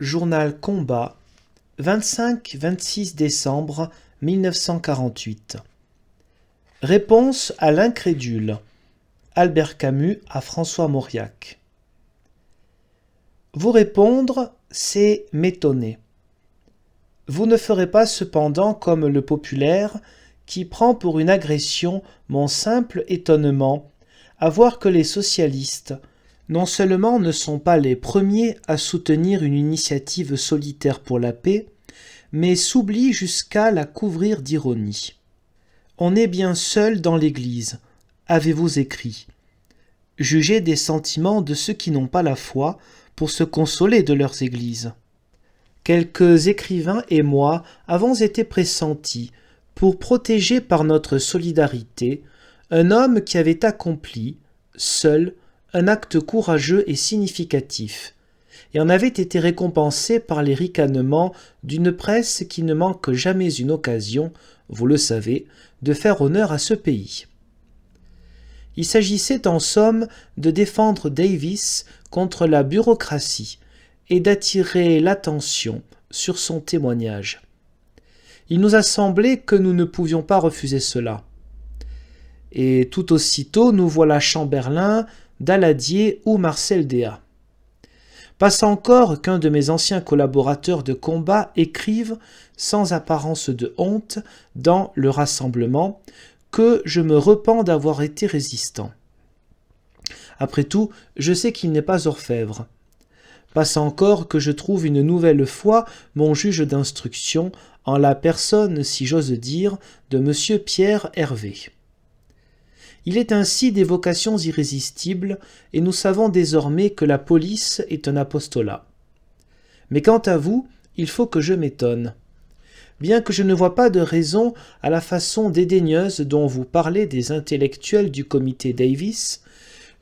Journal Combat, 25-26 décembre 1948. Réponse à l'incrédule. Albert Camus à François Mauriac. Vous répondre, c'est m'étonner. Vous ne ferez pas cependant comme le populaire qui prend pour une agression mon simple étonnement à voir que les socialistes non seulement ne sont pas les premiers à soutenir une initiative solitaire pour la paix, mais s'oublient jusqu'à la couvrir d'ironie. On est bien seul dans l'Église, avez-vous écrit. Jugez des sentiments de ceux qui n'ont pas la foi pour se consoler de leurs églises. Quelques écrivains et moi avons été pressentis pour protéger par notre solidarité un homme qui avait accompli, seul, un acte courageux et significatif, et en avait été récompensé par les ricanements d'une presse qui ne manque jamais une occasion, vous le savez, de faire honneur à ce pays. Il s'agissait en somme de défendre Davis contre la bureaucratie et d'attirer l'attention sur son témoignage. Il nous a semblé que nous ne pouvions pas refuser cela. Et tout aussitôt nous voilà Chamberlain, Daladier ou Marcel Déat. Passe encore qu'un de mes anciens collaborateurs de combat écrive, sans apparence de honte, dans Le Rassemblement, que je me repens d'avoir été résistant. Après tout, je sais qu'il n'est pas orfèvre. Passe encore que je trouve une nouvelle fois mon juge d'instruction en la personne, si j'ose dire, de M. Pierre Hervé. Il est ainsi des vocations irrésistibles, et nous savons désormais que la police est un apostolat. Mais quant à vous, il faut que je m'étonne. Bien que je ne vois pas de raison à la façon dédaigneuse dont vous parlez des intellectuels du comité Davis,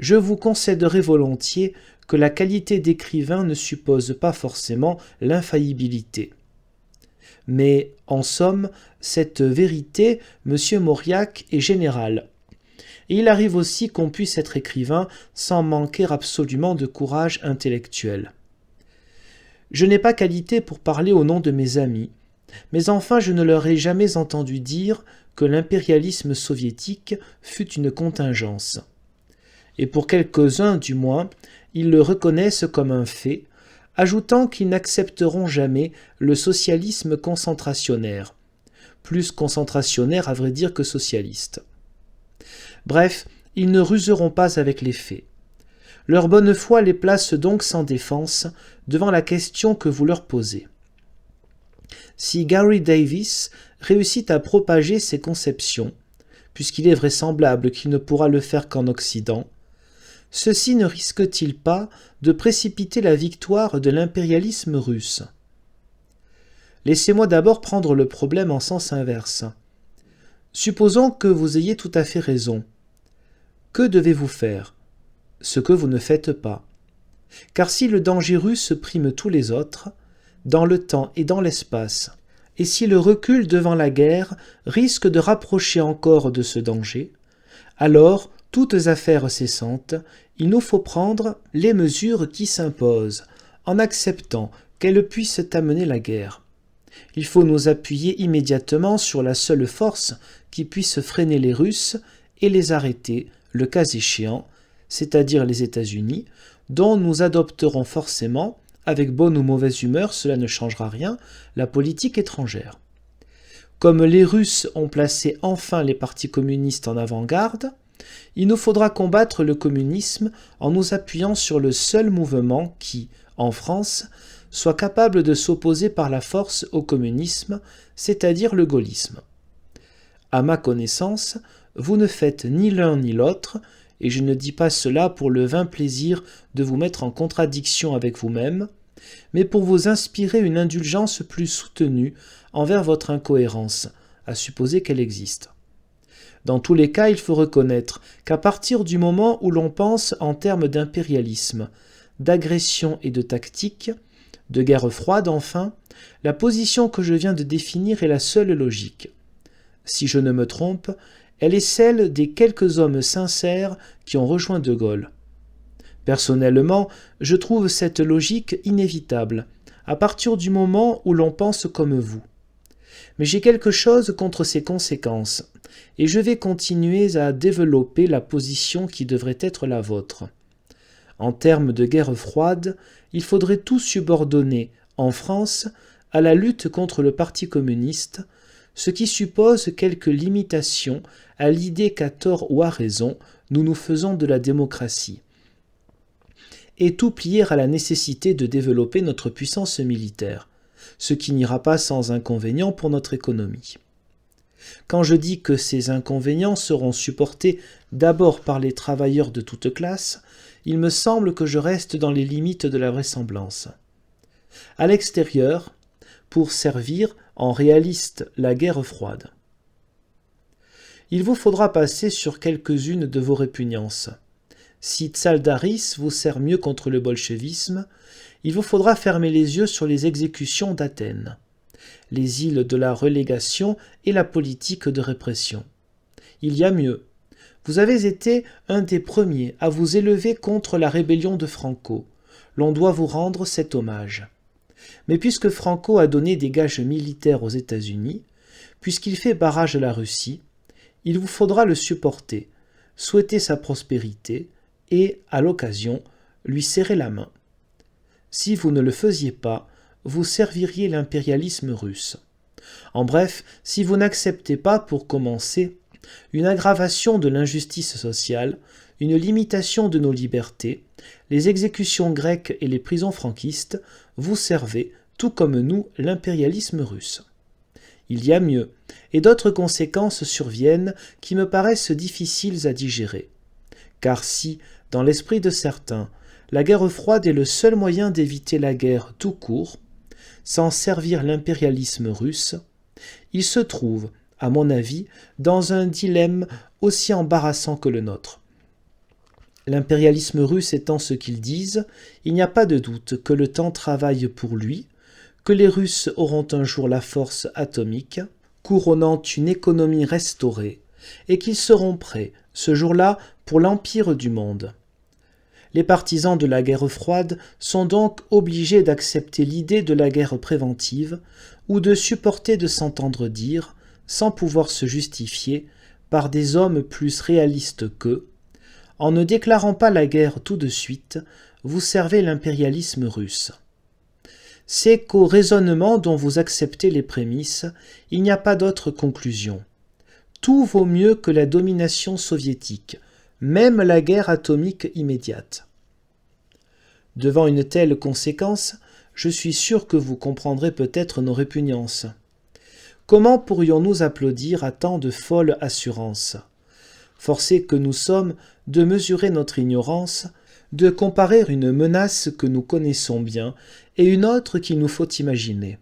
je vous concéderai volontiers que la qualité d'écrivain ne suppose pas forcément l'infaillibilité. Mais, en somme, cette vérité, M. Mauriac est générale. Et il arrive aussi qu'on puisse être écrivain sans manquer absolument de courage intellectuel. Je n'ai pas qualité pour parler au nom de mes amis, mais enfin je ne leur ai jamais entendu dire que l'impérialisme soviétique fut une contingence. Et pour quelques-uns du moins, ils le reconnaissent comme un fait, ajoutant qu'ils n'accepteront jamais le socialisme concentrationnaire, plus concentrationnaire à vrai dire que socialiste. Bref, ils ne ruseront pas avec les faits. Leur bonne foi les place donc sans défense devant la question que vous leur posez. Si Gary Davis réussit à propager ses conceptions, puisqu'il est vraisemblable qu'il ne pourra le faire qu'en Occident, ceci ne risque-t-il pas de précipiter la victoire de l'impérialisme russe? Laissez-moi d'abord prendre le problème en sens inverse. Supposons que vous ayez tout à fait raison. Que devez-vous faire? Ce que vous ne faites pas. Car si le danger russe prime tous les autres, dans le temps et dans l'espace, et si le recul devant la guerre risque de rapprocher encore de ce danger, alors, toutes affaires cessantes, il nous faut prendre les mesures qui s'imposent, en acceptant qu'elles puissent amener la guerre. Il faut nous appuyer immédiatement sur la seule force qui puisse freiner les Russes et les arrêter, le cas échéant, c'est-à-dire les États-Unis, dont nous adopterons forcément, avec bonne ou mauvaise humeur, cela ne changera rien, la politique étrangère. Comme les Russes ont placé enfin les partis communistes en avant-garde, il nous faudra combattre le communisme en nous appuyant sur le seul mouvement qui, en France, soit capable de s'opposer par la force au communisme, c'est-à-dire le gaullisme. À ma connaissance, vous ne faites ni l'un ni l'autre, et je ne dis pas cela pour le vain plaisir de vous mettre en contradiction avec vous-même, mais pour vous inspirer une indulgence plus soutenue envers votre incohérence, à supposer qu'elle existe. Dans tous les cas, il faut reconnaître qu'à partir du moment où l'on pense en termes d'impérialisme, d'agression et de tactique, de guerre froide enfin, la position que je viens de définir est la seule logique. Si je ne me trompe, elle est celle des quelques hommes sincères qui ont rejoint De Gaulle. Personnellement, je trouve cette logique inévitable, à partir du moment où l'on pense comme vous. Mais j'ai quelque chose contre ces conséquences, et je vais continuer à développer la position qui devrait être la vôtre. En termes de guerre froide, il faudrait tout subordonner, en France, à la lutte contre le Parti communiste, ce qui suppose quelques limitations à l'idée qu'à tort ou à raison, nous nous faisons de la démocratie. Et tout plier à la nécessité de développer notre puissance militaire, ce qui n'ira pas sans inconvénients pour notre économie. Quand je dis que ces inconvénients seront supportés d'abord par les travailleurs de toute classe, il me semble que je reste dans les limites de la vraisemblance. À l'extérieur, pour servir en réaliste la guerre froide. Il vous faudra passer sur quelques-unes de vos répugnances. Si Tsaldaris vous sert mieux contre le bolchevisme, il vous faudra fermer les yeux sur les exécutions d'Athènes, les îles de la relégation et la politique de répression. Il y a mieux. Vous avez été un des premiers à vous élever contre la rébellion de Franco. L'on doit vous rendre cet hommage. Mais puisque Franco a donné des gages militaires aux États-Unis, puisqu'il fait barrage à la Russie, il vous faudra le supporter, souhaiter sa prospérité et, à l'occasion, lui serrer la main. Si vous ne le faisiez pas, vous serviriez l'impérialisme russe. En bref, si vous n'acceptez pas, pour commencer, une aggravation de l'injustice sociale, une limitation de nos libertés, les exécutions grecques et les prisons franquistes, vous servez, tout comme nous, l'impérialisme russe. Il y a mieux, et d'autres conséquences surviennent qui me paraissent difficiles à digérer. Car si, dans l'esprit de certains, la guerre froide est le seul moyen d'éviter la guerre tout court, sans servir l'impérialisme russe, il se trouve, à mon avis, dans un dilemme aussi embarrassant que le nôtre. L'impérialisme russe étant ce qu'ils disent, il n'y a pas de doute que le temps travaille pour lui, que les Russes auront un jour la force atomique, couronnant une économie restaurée, et qu'ils seront prêts, ce jour-là, pour l'empire du monde. Les partisans de la guerre froide sont donc obligés d'accepter l'idée de la guerre préventive, ou de supporter de s'entendre dire, sans pouvoir se justifier, par des hommes plus réalistes qu'eux, en ne déclarant pas la guerre tout de suite, vous servez l'impérialisme russe. C'est qu'au raisonnement dont vous acceptez les prémices, il n'y a pas d'autre conclusion. Tout vaut mieux que la domination soviétique, même la guerre atomique immédiate. Devant une telle conséquence, je suis sûr que vous comprendrez peut-être nos répugnances. Comment pourrions-nous applaudir à tant de folles assurances ? Forcés que nous sommes de mesurer notre ignorance, de comparer une menace que nous connaissons bien et une autre qu'il nous faut imaginer.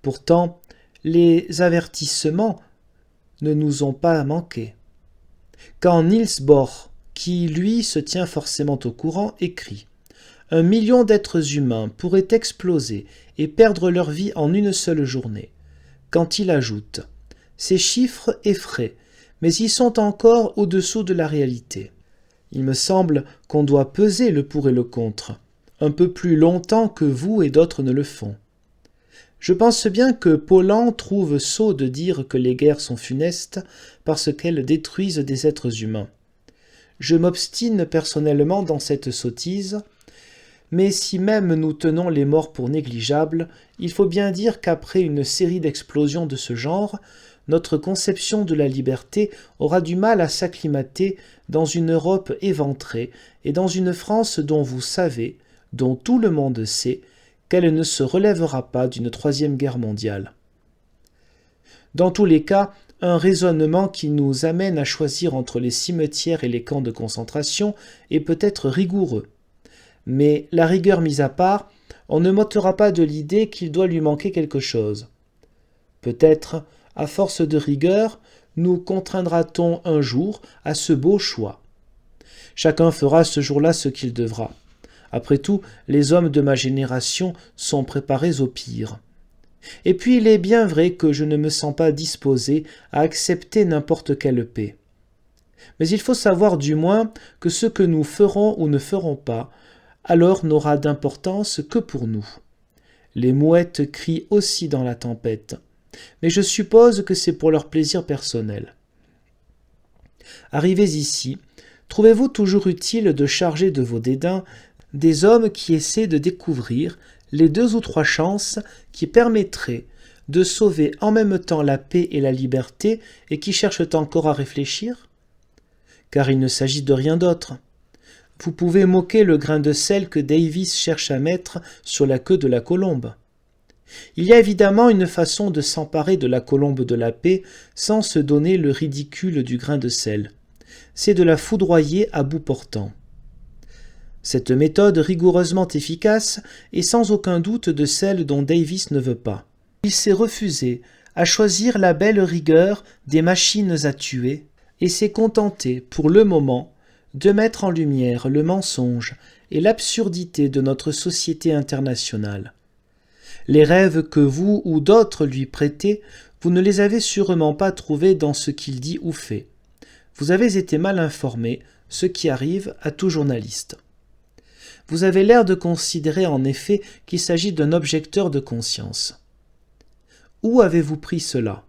Pourtant, les avertissements ne nous ont pas manqué. Quand Niels Bohr, qui lui se tient forcément au courant, écrit « 1 million d'êtres humains pourraient exploser et perdre leur vie en une seule journée », quand il ajoute « Ces chiffres effraient, mais ils sont encore au-dessous de la réalité. Il me semble qu'on doit peser le pour et le contre, un peu plus longtemps que vous et d'autres ne le font. Je pense bien que Paulan trouve sot de dire que les guerres sont funestes parce qu'elles détruisent des êtres humains. Je m'obstine personnellement dans cette sottise, mais si même nous tenons les morts pour négligeables, il faut bien dire qu'après une série d'explosions de ce genre, notre conception de la liberté aura du mal à s'acclimater dans une Europe éventrée et dans une France dont vous savez, dont tout le monde sait, qu'elle ne se relèvera pas d'une troisième guerre mondiale. Dans tous les cas, un raisonnement qui nous amène à choisir entre les cimetières et les camps de concentration est peut-être rigoureux. Mais la rigueur mise à part, on ne m'ôtera pas de l'idée qu'il doit lui manquer quelque chose. Peut-être, à force de rigueur, nous contraindra-t-on un jour à ce beau choix. Chacun fera ce jour-là ce qu'il devra. Après tout, les hommes de ma génération sont préparés au pire. Et puis il est bien vrai que je ne me sens pas disposé à accepter n'importe quelle paix. Mais il faut savoir du moins que ce que nous ferons ou ne ferons pas, alors n'aura d'importance que pour nous. Les mouettes crient aussi dans la tempête, mais je suppose que c'est pour leur plaisir personnel. Arrivés ici, trouvez-vous toujours utile de charger de vos dédains des hommes qui essaient de découvrir les 2 ou 3 chances qui permettraient de sauver en même temps la paix et la liberté et qui cherchent encore à réfléchir? Car il ne s'agit de rien d'autre. Vous pouvez moquer le grain de sel que Davis cherche à mettre sur la queue de la colombe. Il y a évidemment une façon de s'emparer de la colombe de la paix sans se donner le ridicule du grain de sel. C'est de la foudroyer à bout portant. Cette méthode rigoureusement efficace est sans aucun doute de celle dont Davis ne veut pas. Il s'est refusé à choisir la belle rigueur des machines à tuer et s'est contenté, pour le moment, de mettre en lumière le mensonge et l'absurdité de notre société internationale. Les rêves que vous ou d'autres lui prêtez, vous ne les avez sûrement pas trouvés dans ce qu'il dit ou fait. Vous avez été mal informé, ce qui arrive à tout journaliste. Vous avez l'air de considérer en effet qu'il s'agit d'un objecteur de conscience. Où avez-vous pris cela?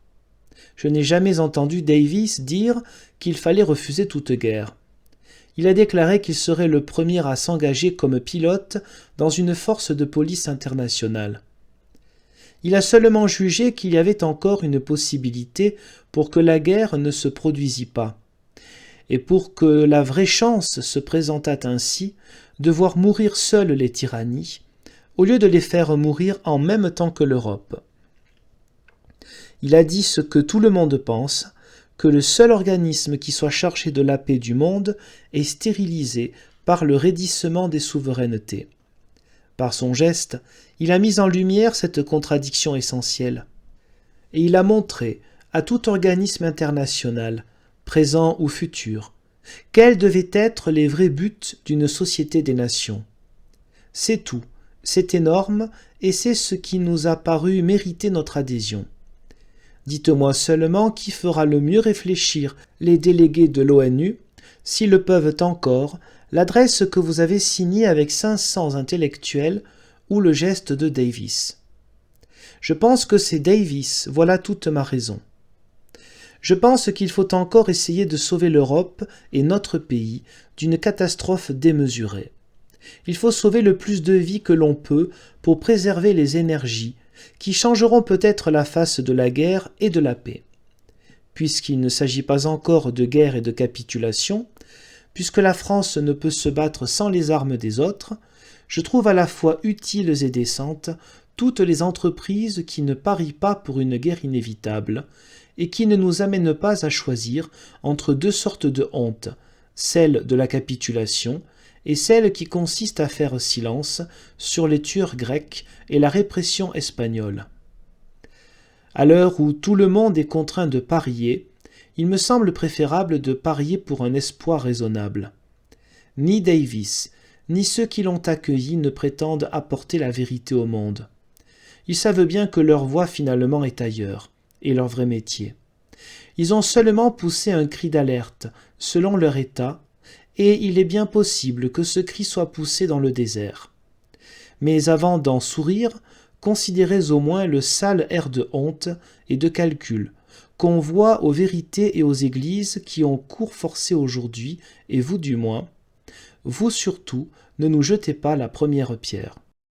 Je n'ai jamais entendu Davis dire qu'il fallait refuser toute guerre. Il a déclaré qu'il serait le premier à s'engager comme pilote dans une force de police internationale. Il a seulement jugé qu'il y avait encore une possibilité pour que la guerre ne se produisît pas, et pour que la vraie chance se présentât ainsi de voir mourir seules les tyrannies, au lieu de les faire mourir en même temps que l'Europe. Il a dit ce que tout le monde pense, que le seul organisme qui soit chargé de la paix du monde est stérilisé par le raidissement des souverainetés. Par son geste, il a mis en lumière cette contradiction essentielle. Et il a montré à tout organisme international, présent ou futur, quels devaient être les vrais buts d'une société des nations. C'est tout, c'est énorme, et c'est ce qui nous a paru mériter notre adhésion. Dites-moi seulement qui fera le mieux réfléchir les délégués de l'ONU, s'ils le peuvent encore, l'adresse que vous avez signée avec 500 intellectuels ou le geste de Davis. Je pense que c'est Davis, voilà toute ma raison. Je pense qu'il faut encore essayer de sauver l'Europe et notre pays d'une catastrophe démesurée. Il faut sauver le plus de vies que l'on peut pour préserver les énergies qui changeront peut-être la face de la guerre et de la paix. Puisqu'il ne s'agit pas encore de guerre et de capitulation, puisque la France ne peut se battre sans les armes des autres, je trouve à la fois utiles et décentes toutes les entreprises qui ne parient pas pour une guerre inévitable et qui ne nous amènent pas à choisir entre 2 sortes de honte, celle de la capitulation et celle qui consiste à faire silence sur les tueurs grecs et la répression espagnole. À l'heure où tout le monde est contraint de parier, il me semble préférable de parier pour un espoir raisonnable. Ni Davis, ni ceux qui l'ont accueilli ne prétendent apporter la vérité au monde. Ils savent bien que leur voie finalement est ailleurs, et leur vrai métier. Ils ont seulement poussé un cri d'alerte, selon leur état, et il est bien possible que ce cri soit poussé dans le désert. Mais avant d'en sourire, considérez au moins le sale air de honte et de calcul qu'on voit aux vérités et aux églises qui ont cours forcé aujourd'hui, et vous du moins. Vous surtout, ne nous jetez pas la première pierre.